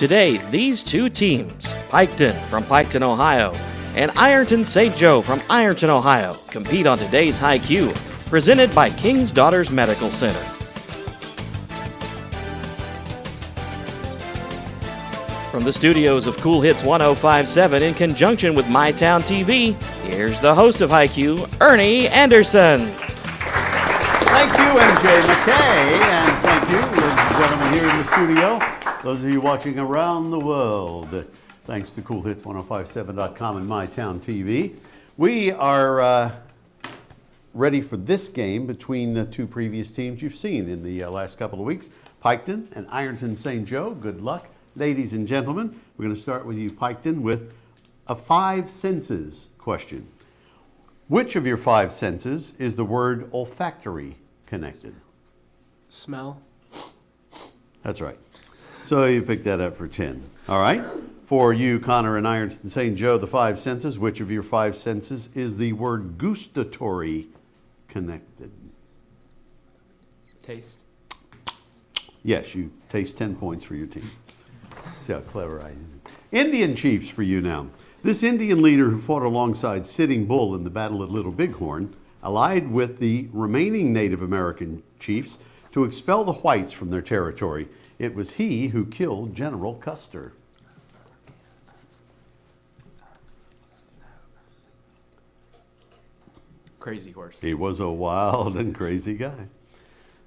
Today, these two teams, Piketon from Piketon, Ohio, and Ironton St. Joe from Ironton, Ohio, compete on today's High-Q, presented by King's Daughters Medical Center. From the studios of Cool Hits 105.7 in conjunction with MyTown TV, here's the host of High-Q, Ernie Anderson. Thank you, MJ McKay, and thank you, ladies and gentlemen, here in the studio. Those of you watching around the world, thanks to CoolHits1057.com and MyTown TV. We are ready for this game between the two previous teams you've seen in the last couple of weeks, Piketon and Ironton St. Joe. Good luck. Ladies and gentlemen, we're going to start with you, Piketon, with a five senses question. Which of your five senses is the word olfactory connected? Smell. That's right. So you picked that up for 10. All right. For you, Connor and Ironton St. Joe, the five senses, which of your five senses is the word gustatory connected? Taste. Yes, you taste 10 points for your team. See how clever I am. Indian chiefs for you now. This Indian leader who fought alongside Sitting Bull in the Battle of Little Bighorn allied with the remaining Native American chiefs to expel the whites from their territory. It was he who killed General Custer. Crazy Horse. He was a wild and crazy guy.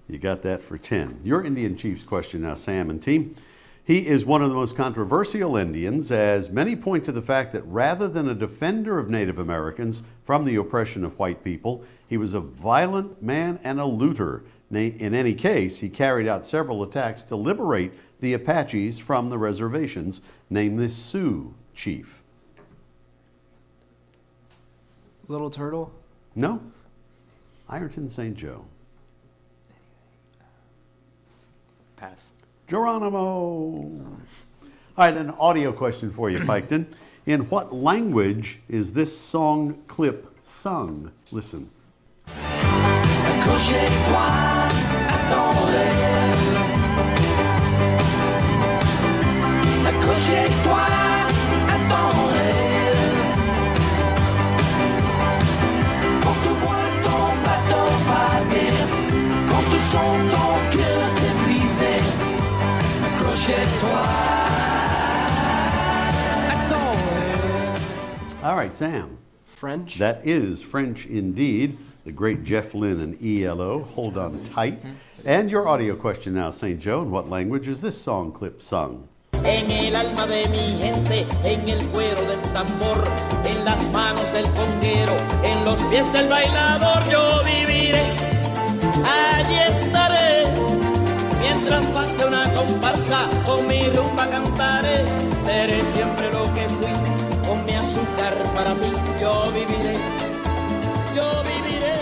You got that for 10. Your Indian chiefs question now, Sam and team. He is one of the most controversial Indians, as many point to the fact that rather than a defender of Native Americans from the oppression of white people, he was a violent man and a looter. In any case, he carried out several attacks to liberate the Apaches from the reservations. Name this Sioux chief. Little Turtle? No. Ironton St. Joe. Pass. Geronimo. All right, an audio question for you, Piketon. In what language is this song clip sung? Listen. All right, Sam. French? That is French indeed. The great Jeff Lynne and ELO. Hold on tight. And your audio question now, St. Joe. In what language is this song clip sung? En el alma de mi gente, en el cuero del tambor, en las manos del conguero, en los pies del bailador, yo viviré, allí estaré, mientras pase una comparsa, con mi rumba cantaré, seré siempre lo que fui, con mi azúcar para mí, yo viviré, yo viviré.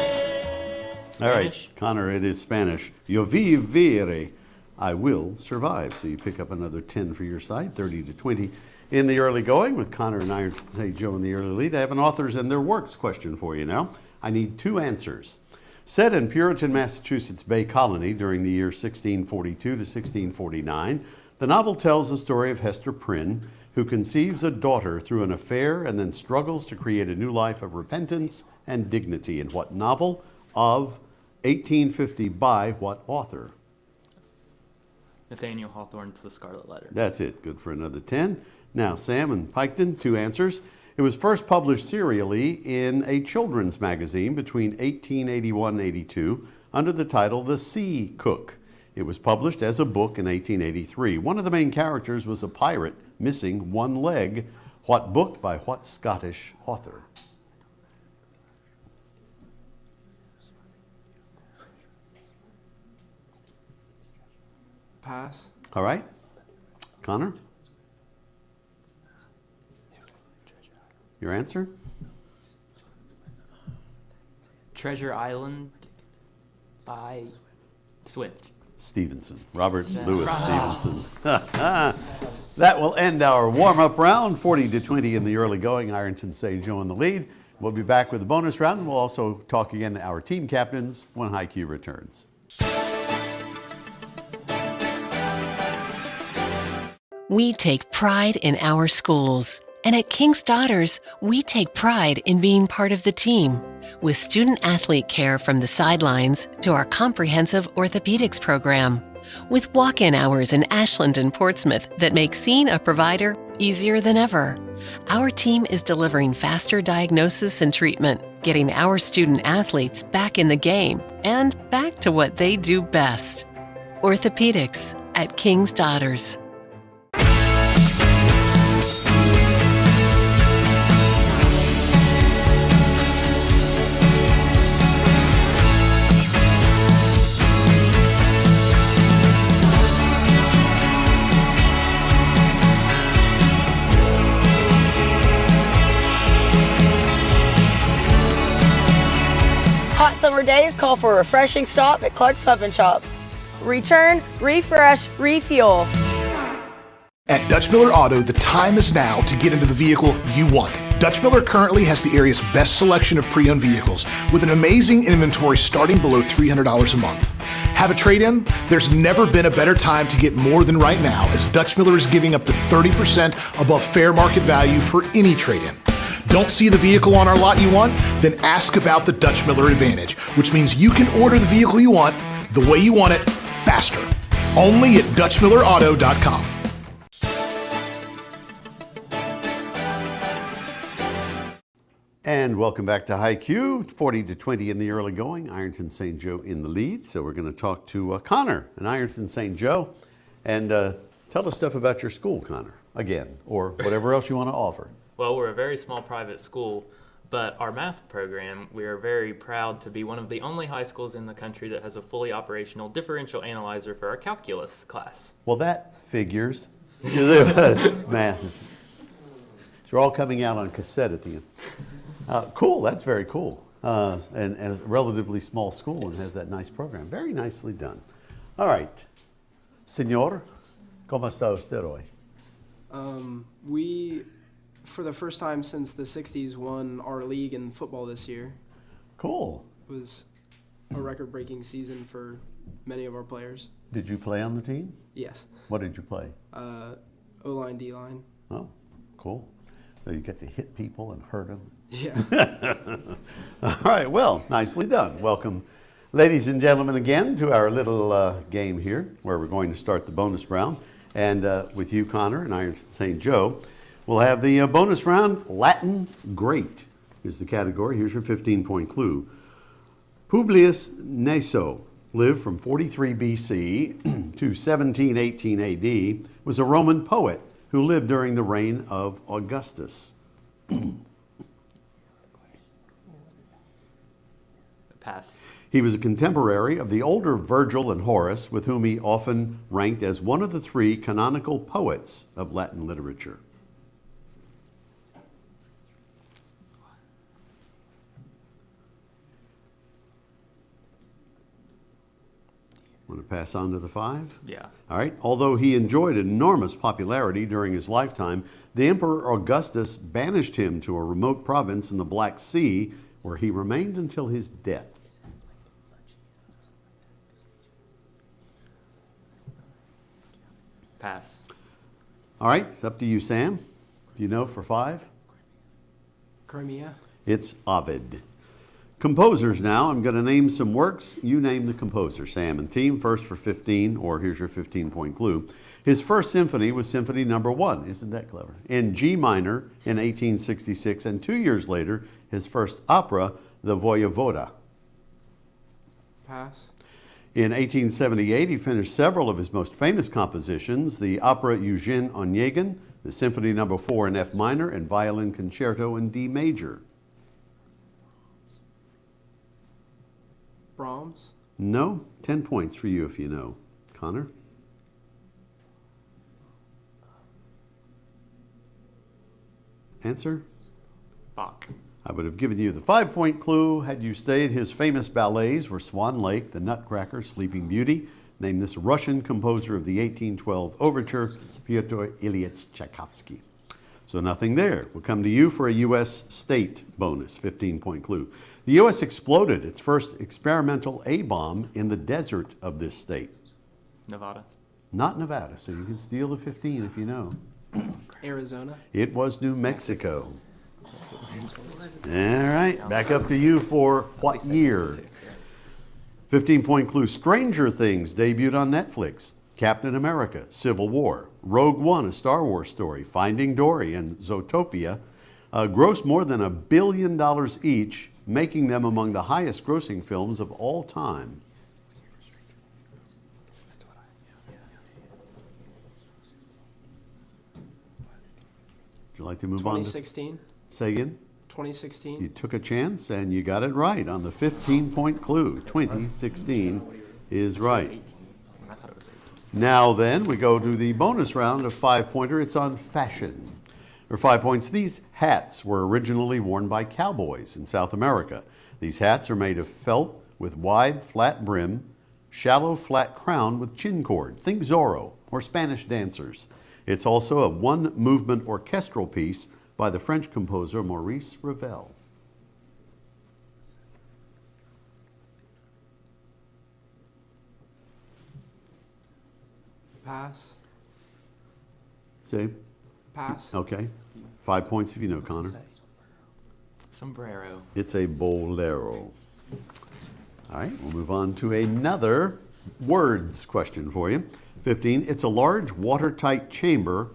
Spanish? All right, Connor, it is Spanish. Yo viviré. I will survive. So you pick up another 10 for your side, 30 to 20 in the early going with Connor and Ironton St. Joe in the early lead. I have an authors and their works question for you now. I need two answers. Set in Puritan, Massachusetts Bay Colony during the year 1642 to 1649, the novel tells the story of Hester Prynne, who conceives a daughter through an affair and then struggles to create a new life of repentance and dignity. In what novel of 1850 by what author? Nathaniel Hawthorne's The Scarlet Letter. That's it. Good for another 10. Now, Sam and Piketon, two answers. It was first published serially in a children's magazine between 1881 and 82 under the title The Sea Cook. It was published as a book in 1883. One of the main characters was a pirate missing one leg. What book by what Scottish author? Pass. All right. Connor? Your answer? Treasure Island by Swift. Stevenson. Robert Louis Stevenson. That will end our warm-up round, 40 to 20 in the early going. Ironton St. Joe in the lead. We'll be back with the bonus round, and we'll also talk again to our team captains when High-Q returns. We take pride in our schools. And at King's Daughters, we take pride in being part of the team. With student-athlete care from the sidelines to our comprehensive orthopedics program. With walk-in hours in Ashland and Portsmouth that make seeing a provider easier than ever. Our team is delivering faster diagnosis and treatment, getting our student-athletes back in the game and back to what they do best. Orthopedics at King's Daughters. Hot summer days call for a refreshing stop at Clark's Pub and Shop. Return, refresh, refuel. At Dutch Miller Auto, the time is now to get into the vehicle you want. Dutch Miller currently has the area's best selection of pre-owned vehicles with an amazing inventory starting below $300 a month. Have a trade-in? There's never been a better time to get more than right now, as Dutch Miller is giving up to 30% above fair market value for any trade-in. Don't see the vehicle on our lot you want? Then ask about the Dutch Miller Advantage, which means you can order the vehicle you want, the way you want it, faster. Only at DutchMillerAuto.com. And welcome back to High Q, 40-20 in the early going. Ironton St. Joe in the lead. So we're going to talk to Connor in Ironton St. Joe. And tell us stuff about your school, Connor, again, or whatever else you want to offer. Well, we're a very small private school, but our math program, we are very proud to be one of the only high schools in the country that has a fully operational differential analyzer for our calculus class. Well, that figures. Math. So we're all coming out on cassette at the end. Cool, that's very cool. And a relatively small school and has that nice program. Very nicely done. All right. Señor, ¿cómo está usted hoy? We, for the first time since the 60s, won our league in football this year. Cool. It was a record-breaking season for many of our players. Did you play on the team? Yes. What did you play? O-line, D-line. Oh, cool. So you get to hit people and hurt them. Yeah. All right, well, nicely done. Welcome, ladies and gentlemen, again to our little game here where we're going to start the bonus round. And with you, Connor, and Ironton St. Joe, we'll have the bonus round, Latin Great is the category. Here's your 15-point clue. Publius Naso lived from 43 BC to 1718 AD, was a Roman poet who lived during the reign of Augustus. Pass. He was a contemporary of the older Virgil and Horace, with whom he often ranked as one of the three canonical poets of Latin literature. Want to pass on to the five? Yeah. All right. Although he enjoyed enormous popularity during his lifetime, the Emperor Augustus banished him to a remote province in the Black Sea, where he remained until his death. Pass. All right. It's up to you, Sam. Do you know for five? Crimea. It's Ovid. Composers now. I'm going to name some works. You name the composer, Sam and team. First for 15, or here's your 15-point clue. His first symphony was Symphony Number 1. Isn't that clever? In G minor in 1866, and 2 years later, his first opera, The Voyevoda. Pass. In 1878, he finished several of his most famous compositions, the opera Eugene Onegin, the Symphony Number 4 in F minor, and Violin Concerto in D major. Brahms. No? 10 points for you if you know. Connor? Answer? Bach. I would have given you the 5-point clue had you stayed. His famous ballets were Swan Lake, The Nutcracker, Sleeping Beauty. Named this Russian composer of the 1812 overture, Pyotr Ilyich Tchaikovsky. So nothing there. We'll come to you for a U.S. state bonus, 15-point clue. The U.S. exploded its first experimental A-bomb in the desert of this state. Nevada. Not Nevada, so you can steal the 15 if you know. Arizona. It was New Mexico. All right, back up to you for what year? 15-point clue. Stranger Things debuted on Netflix. Captain America, Civil War, Rogue One, a Star Wars story, Finding Dory, and Zootopia grossed more than $1 billion each, making them among the highest grossing films of all time. Would you like to move on? 2016. Say again? 2016. You took a chance and you got it right on the 15-point clue. 2016 is right. Now then, we go to the bonus round of 5-pointer. It's on fashion. For 5 points, these hats were originally worn by cowboys in South America. These hats are made of felt with wide, flat brim, shallow, flat crown with chin cord. Think Zorro or Spanish dancers. It's also a one-movement orchestral piece by the French composer Maurice Ravel. Pass. Say? Pass. Okay. 5 points if you know, Connor. Sombrero. It's a bolero. All right, we'll move on to another words question for you. 15, it's a large watertight chamber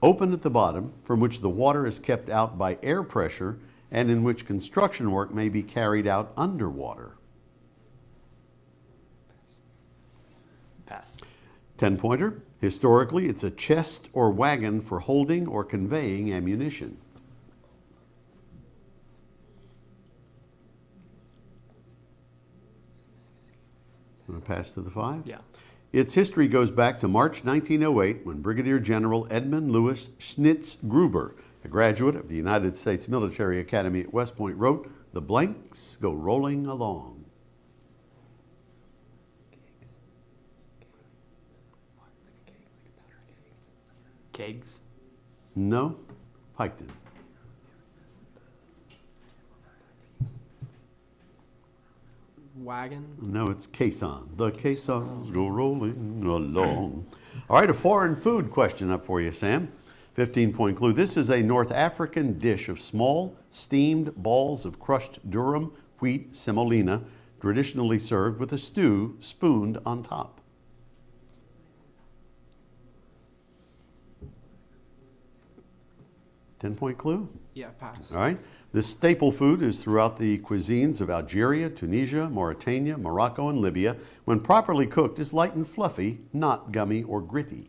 open at the bottom from which the water is kept out by air pressure and in which construction work may be carried out underwater. Pass. 10-pointer. Historically, it's a chest or wagon for holding or conveying ammunition. Want to pass to the 5? Yeah. Its history goes back to March 1908 when Brigadier General Edmund Louis Schnitz Gruber, a graduate of the United States Military Academy at West Point, wrote, "The blanks go rolling along." Kegs. No? Piketon. Wagon. No, it's caisson. The caissons go rolling along. All right, a foreign food question up for you, Sam. 15-point clue. This is a North African dish of small, steamed balls of crushed durum wheat semolina, traditionally served with a stew spooned on top. Ten-point clue? Yeah, pass. All right. This staple food is throughout the cuisines of Algeria, Tunisia, Mauritania, Morocco, and Libya. When properly cooked, is light and fluffy, not gummy or gritty.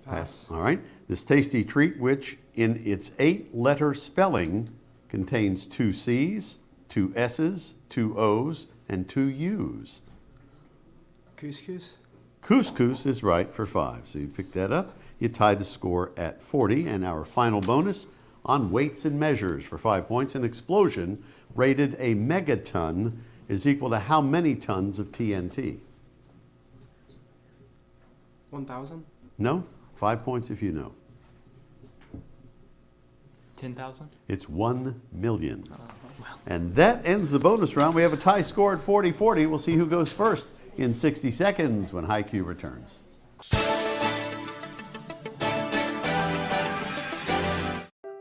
Pass. All right. This tasty treat, which in its 8-letter spelling contains 2 C's, 2 S's, 2 O's, and 2 U's. Couscous. Couscous is right for 5. So you pick that up. You tie the score at 40. And our final bonus on weights and measures for 5 points. An explosion rated a megaton is equal to how many tons of TNT? 1,000. No? 5 points if you know. 10,000. It's 1 million. And that ends the bonus round. We have a tie score at 40-40. We'll see who goes first in 60 seconds when HiQ returns.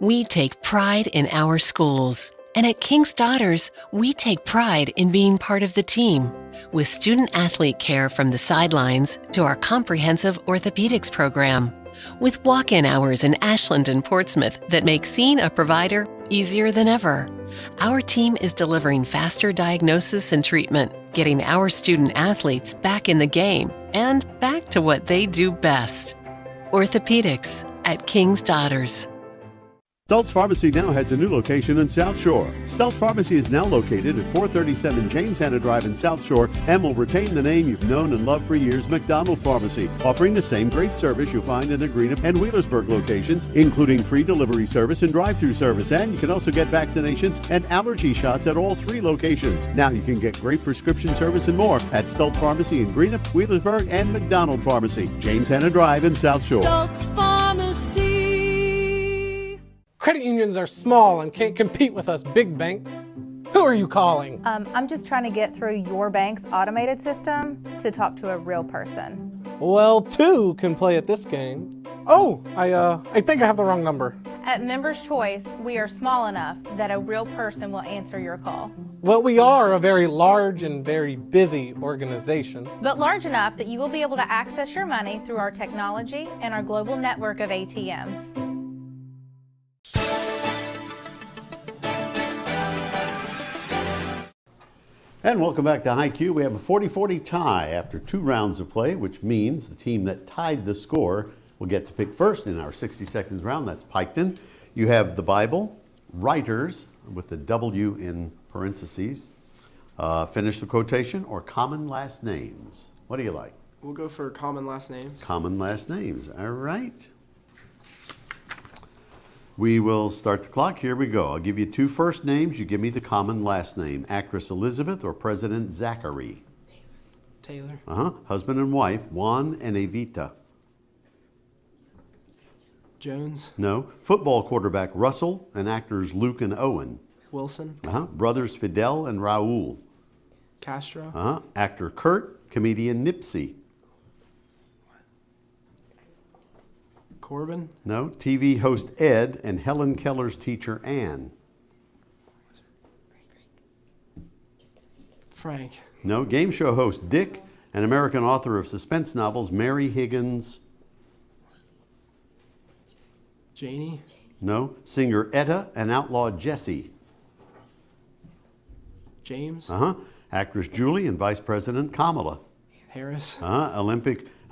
We take pride in our schools. And at King's Daughters, we take pride in being part of the team. With student-athlete care from the sidelines to our comprehensive orthopedics program. With walk-in hours in Ashland and Portsmouth that make seeing a provider easier than ever. Our team is delivering faster diagnosis and treatment, getting our student-athletes back in the game and back to what they do best. Orthopedics at King's Daughters. Stultz Pharmacy now has a new location in South Shore. Stultz Pharmacy is now located at 437 James Hanna Drive in South Shore and will retain the name you've known and loved for years, McDonald Pharmacy, offering the same great service you'll find in the Greenup and Wheelersburg locations, including free delivery service and drive-through service. And you can also get vaccinations and allergy shots at all 3 locations. Now you can get great prescription service and more at Stultz Pharmacy in Greenup, Wheelersburg, and McDonald Pharmacy, James Hanna Drive in South Shore. Stultz Pharmacy. Credit unions are small and can't compete with us big banks. Who Who are you calling? I'm just trying to get through your bank's automated system to talk to a real person. Well, two can play at this game. Oh, I think I have the wrong number. At Member's Choice, we are small enough that a real person will answer your call. Well, we are a very large and very busy organization. But large enough that you will be able to access your money through our technology and our global network of ATMs. And welcome back to HiQ. We have a 40-40 tie after 2 rounds of play, which means the team that tied the score will get to pick first in our 60 seconds round. That's Piketon. You have the Bible, writers with the W in parentheses, finish the quotation, or common last names. What do you like? We'll go for common last names. Common last names. All right. We will start the clock. Here we go. I'll give you 2 first names. You give me the common last name. Actress Elizabeth or President Zachary? Taylor. Husband and wife, Juan and Evita. Jones. No. Football quarterback Russell and actors Luke and Owen. Wilson. Brothers Fidel and Raul. Castro. Actor Kurt, comedian Nipsey. Corbin. No. TV host Ed and Helen Keller's teacher Ann. Frank. No. Game show host Dick and American author of suspense novels Mary Higgins. Janie. No. Singer Etta and outlaw Jesse. James. Actress Julie and Vice President Kamala. Harris.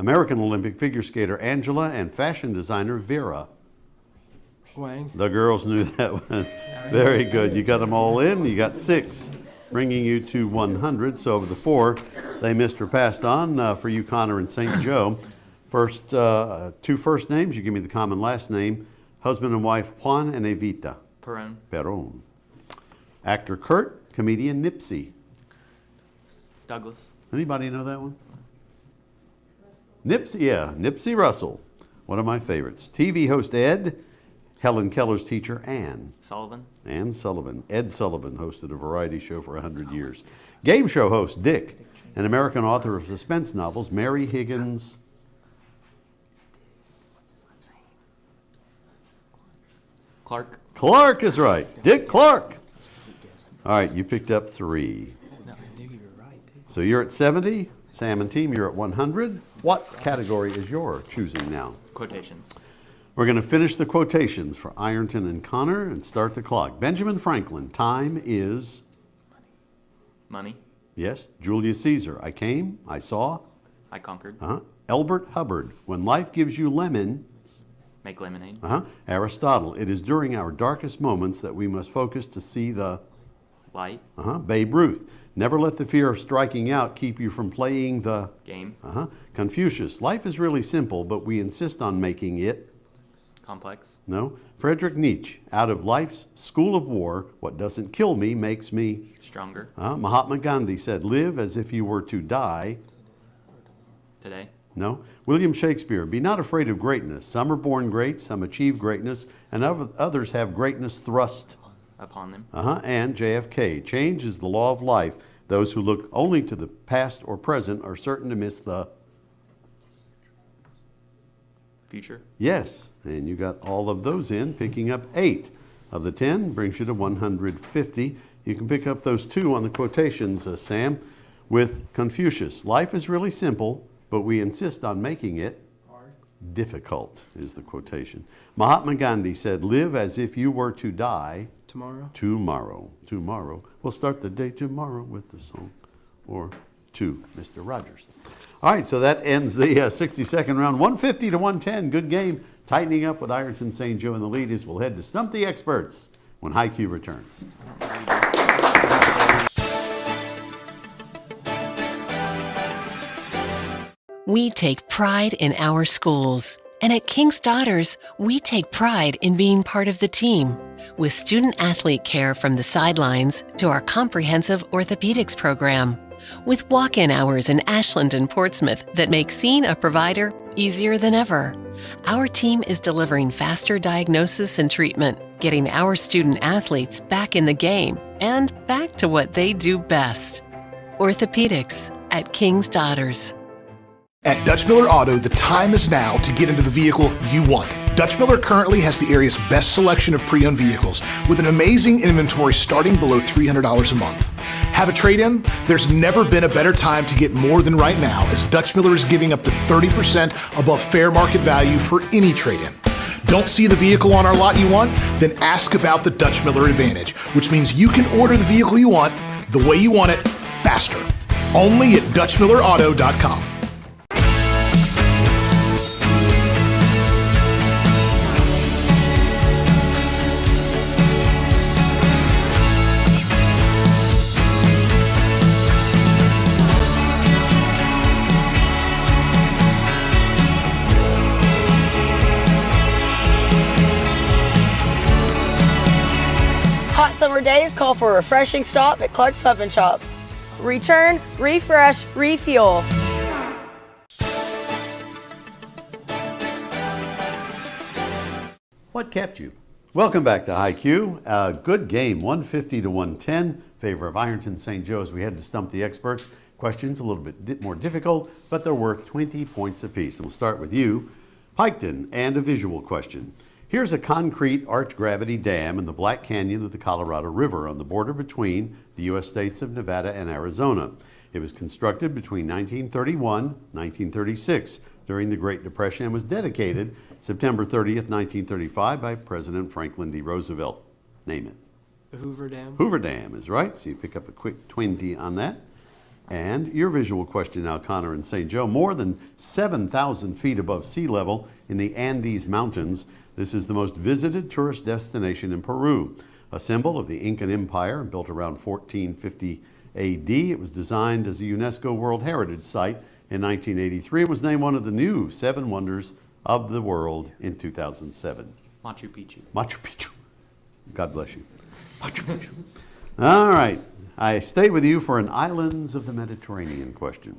American Olympic figure skater Angela and fashion designer Vera. Wang. The girls knew that one. Very good. You got them all in. You got 6, bringing you to 100. So of the 4, they missed or passed on. For you, Connor and St. Joe. First, 2 first names. You give me the common last name. Husband and wife Juan and Evita. Perón. Actor Kurt, comedian Nipsey. Douglas. Anybody know that one? Nipsey Russell. One of my favorites. TV host Ed, Helen Keller's teacher Ann. Ann Sullivan. Ed Sullivan hosted a variety show for 100 years. Game show host Dick, an American author of suspense novels Mary Higgins. Clark is right. Dick Clark. All right, you picked up 3. So you're at 70. Sam and team, you're at 100. What category is your choosing now? Quotations. We're going to finish the quotations for Ironton and Connor and start the clock. Benjamin Franklin, time is? Money. Yes. Julius Caesar, I came, I saw. I conquered. Elbert Hubbard, when life gives you lemons. Make lemonade. Aristotle, it is during our darkest moments that we must focus to see the light. Babe Ruth, never let the fear of striking out keep you from playing the game. Confucius, life is really simple, but we insist on making it complex. No. Friedrich Nietzsche, out of life's school of war, what doesn't kill me makes me stronger. Mahatma Gandhi said, live as if you were to die today. No. William Shakespeare, be not afraid of greatness. Some are born great, some achieve greatness, and others have greatness thrust upon them. And JFK, change is the law of life. Those who look only to the past or present are certain to miss the future. Yes, and you got all of those in, picking up 8 of the 10, brings you to 150. You can pick up those 2 on the quotations, Sam, with Confucius. Life is really simple, but we insist on making it difficult, is the quotation. Mahatma Gandhi said, live as if you were to die tomorrow. We'll start the day tomorrow with the song, or to Mr. Rogers. All right, so that ends the 60-second round. 150 to 110, good game. Tightening up with Ironton St. Joe in the lead as we'll head to Stump the Experts when HiQ returns. We take pride in our schools. And at King's Daughters, we take pride in being part of the team. With student-athlete care from the sidelines to our comprehensive orthopedics program. With walk-in hours in Ashland and Portsmouth that make seeing a provider easier than ever. Our team is delivering faster diagnosis and treatment, getting our student athletes back in the game and back to what they do best. Orthopedics at King's Daughters. At Dutch Miller Auto, the time is now to get into the vehicle you want. Dutch Miller currently has the area's best selection of pre-owned vehicles with an amazing inventory starting below $300 a month. Have a trade-in? There's never been a better time to get more than right now, as Dutch Miller is giving up to 30% above fair market value for any trade-in. Don't see the vehicle on our lot you want? Then ask about the Dutch Miller Advantage, which means you can order the vehicle you want, the way you want it, faster. Only at DutchMillerAuto.com. Hot summer days call for a refreshing stop at Clark's Pub and Shop. Return, refresh, refuel. What kept you? Welcome back to IQ. Good game, 150 to 110, favor of Ironton St. Joe as we had to stump the experts. Questions a little bit more difficult, but they're worth 20 points apiece. And we'll start with you, Piketon, and a visual question. Here's a concrete arch-gravity dam in the Black Canyon of the Colorado River on the border between the U.S. states of Nevada and Arizona. It was constructed between 1931 and 1936 during the Great Depression and was dedicated September 30th, 1935 by President Franklin D. Roosevelt. Name it. The Hoover Dam. Hoover Dam is right, so you pick up a quick 20 on that. And your visual question now, Connor and St. Joe. More than 7,000 feet above sea level in the Andes Mountains, this is the most visited tourist destination in Peru. A symbol of the Incan Empire, built around 1450 AD. It was designed as a UNESCO World Heritage Site in 1983. It was named one of the new 7 wonders of the world in 2007. Machu Picchu. Machu Picchu. God bless you. Machu Picchu. All right. I stay with you for an Islands of the Mediterranean question.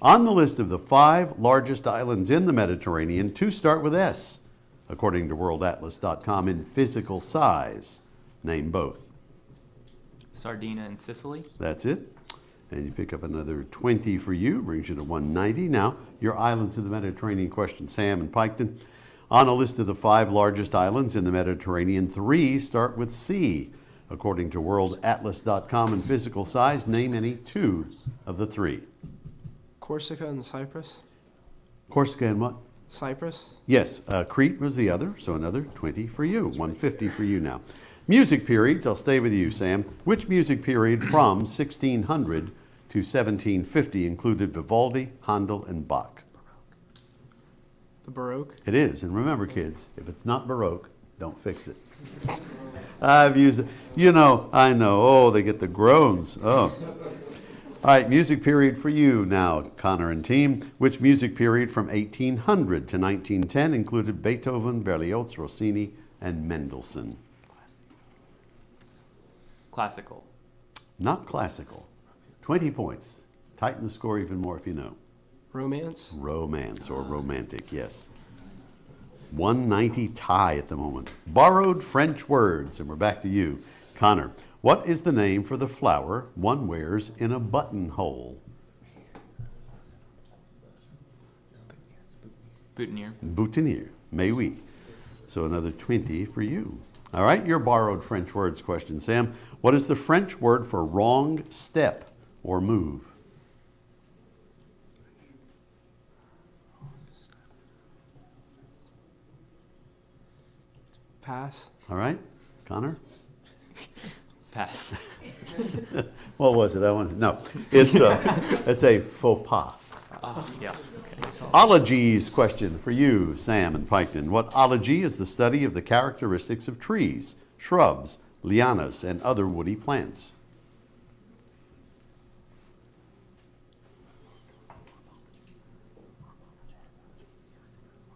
On the list of the 5 largest islands in the Mediterranean, 2 start with S, according to worldatlas.com, in physical size. Name both. Sardinia and Sicily. That's it. And you pick up another 20 for you, brings you to 190. Now, your Islands of the Mediterranean question, Sam and Piketon. On a list of the 5 largest islands in the Mediterranean, 3 start with C. According to worldatlas.com, in physical size, name any 2 of the 3. Corsica and Cyprus. Corsica and what? Cyprus. Yes, Crete was the other, so another 20 for you, 150 for you now. Music periods, I'll stay with you, Sam. Which music period from 1600 to 1750 included Vivaldi, Handel, and Bach? The Baroque. It is, and remember, kids, if it's not Baroque, don't fix it. I've used it. You know, I know. Oh, they get the groans. Oh. All right, music period for you now, Connor and team. Which music period from 1800 to 1910 included Beethoven, Berlioz, Rossini, and Mendelssohn? Classical. Not classical. 20 points. Tighten the score even more if you know. Romance. Romance or romantic, yes. 190 tie at the moment. Borrowed French words, and we're back to you, Connor. What is the name for the flower one wears in a buttonhole? Boutonniere. Boutonniere. Mais oui. So another 20 for you. All right, your borrowed French words question, Sam. What is the French word for wrong step or move? Pass. All right, Connor? Pass. What was it? No. It's a faux pas. Yeah. Okay. Ologies question for you, Sam and Piketon. What ology is the study of the characteristics of trees, shrubs, lianas, and other woody plants?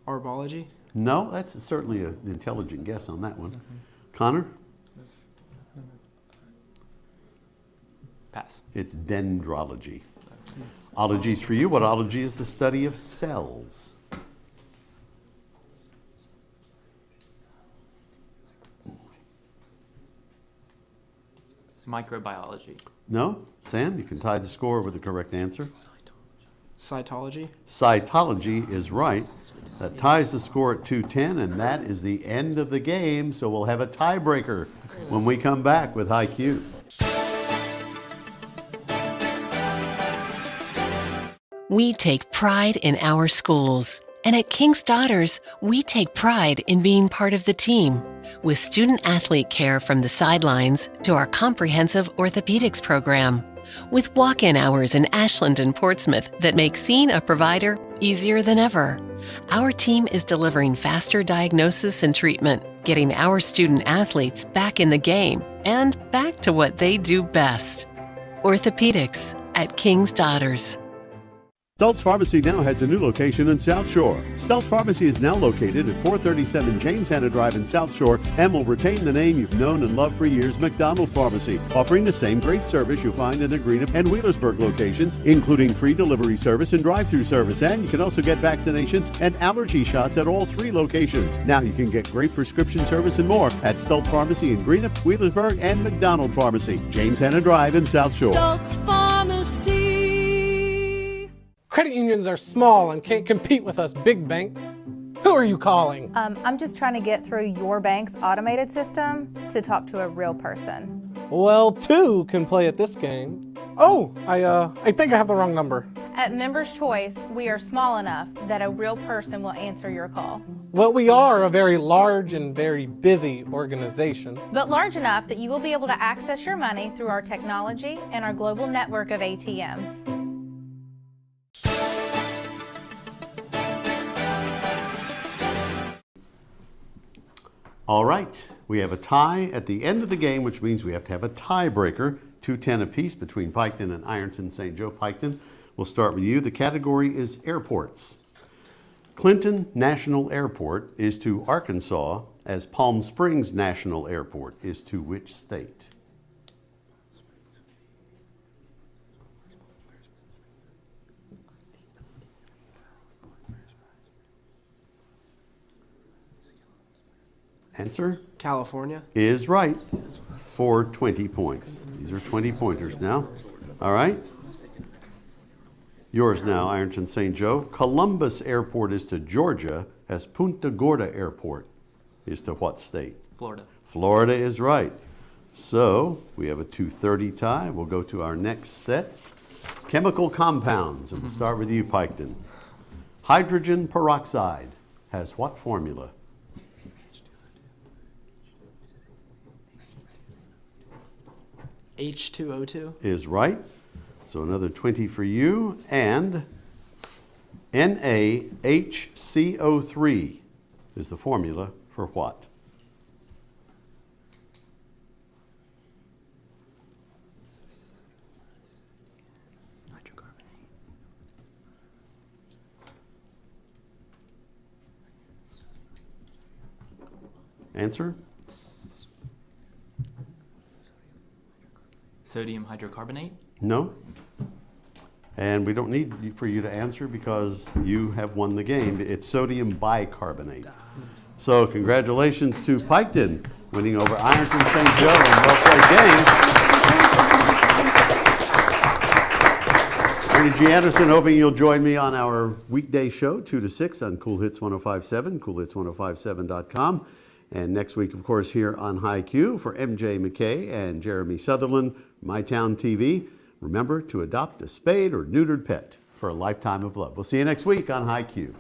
Arbology. No, that's certainly an intelligent guess on that one. Connor? Pass. It's dendrology. Ologies for you. What ology is the study of cells? Microbiology. No? Sam, you can tie the score with the correct answer. Cytology. Cytology is right. That ties the score at 210, and that is the end of the game. So we'll have a tiebreaker when we come back with High Q. We take pride in our schools. And at King's Daughters, we take pride in being part of the team. With student-athlete care from the sidelines to our comprehensive orthopedics program. With walk-in hours in Ashland and Portsmouth that make seeing a provider easier than ever. Our team is delivering faster diagnosis and treatment, getting our student-athletes back in the game and back to what they do best. Orthopedics at King's Daughters. Stultz Pharmacy now has a new location in South Shore. Stultz Pharmacy is now located at 437 James Hanna Drive in South Shore and will retain the name you've known and loved for years, McDonald Pharmacy, offering the same great service you'll find in the Greenup and Wheelersburg locations, including free delivery service and drive-through service. And you can also get vaccinations and allergy shots at all 3 locations. Now you can get great prescription service and more at Stultz Pharmacy in Greenup, Wheelersburg, and McDonald Pharmacy, James Hanna Drive in South Shore. Stultz Pharmacy. Credit unions are small and can't compete with us big banks. Who are you calling? I'm just trying to get through your bank's automated system to talk to a real person. Well, 2 can play at this game. Oh, I think I have the wrong number. At Members Choice, we are small enough that a real person will answer your call. Well, we are a very large and very busy organization. But large enough that you will be able to access your money through our technology and our global network of ATMs. All right, we have a tie at the end of the game, which means we have to have a tiebreaker, 2-10 apiece between Piketon and Ironton St. Joe. Piketon, we'll start with you. The category is airports. Clinton National Airport is to Arkansas as Palm Springs National Airport is to which state? Answer? California. Is right for 20 points. These are 20 pointers now. All right. Yours now, Ironton St. Joe. Columbus Airport is to Georgia as Punta Gorda Airport is to what state? Florida. Florida is right. So we have a 230 tie. We'll go to our next set. Chemical compounds. And we'll start with you, Piketon. Hydrogen peroxide has what formula? H2O2 is right. So another 20 for you. And NaHCO3 is the formula for what? Answer? Sodium hydrocarbonate? No. And we don't need for you to answer because you have won the game. It's sodium bicarbonate. So congratulations to Piketon, winning over Ironton St. Joe and well played game. Ernie G. Anderson, hoping you'll join me on our weekday show, 2 to 6 on Cool Hits 105.7, coolhits1057.com. And next week, of course, here on High Q for MJ McKay and Jeremy Sutherland, MyTown TV. Remember to adopt a spayed or neutered pet for a lifetime of love. We'll see you next week on High Q.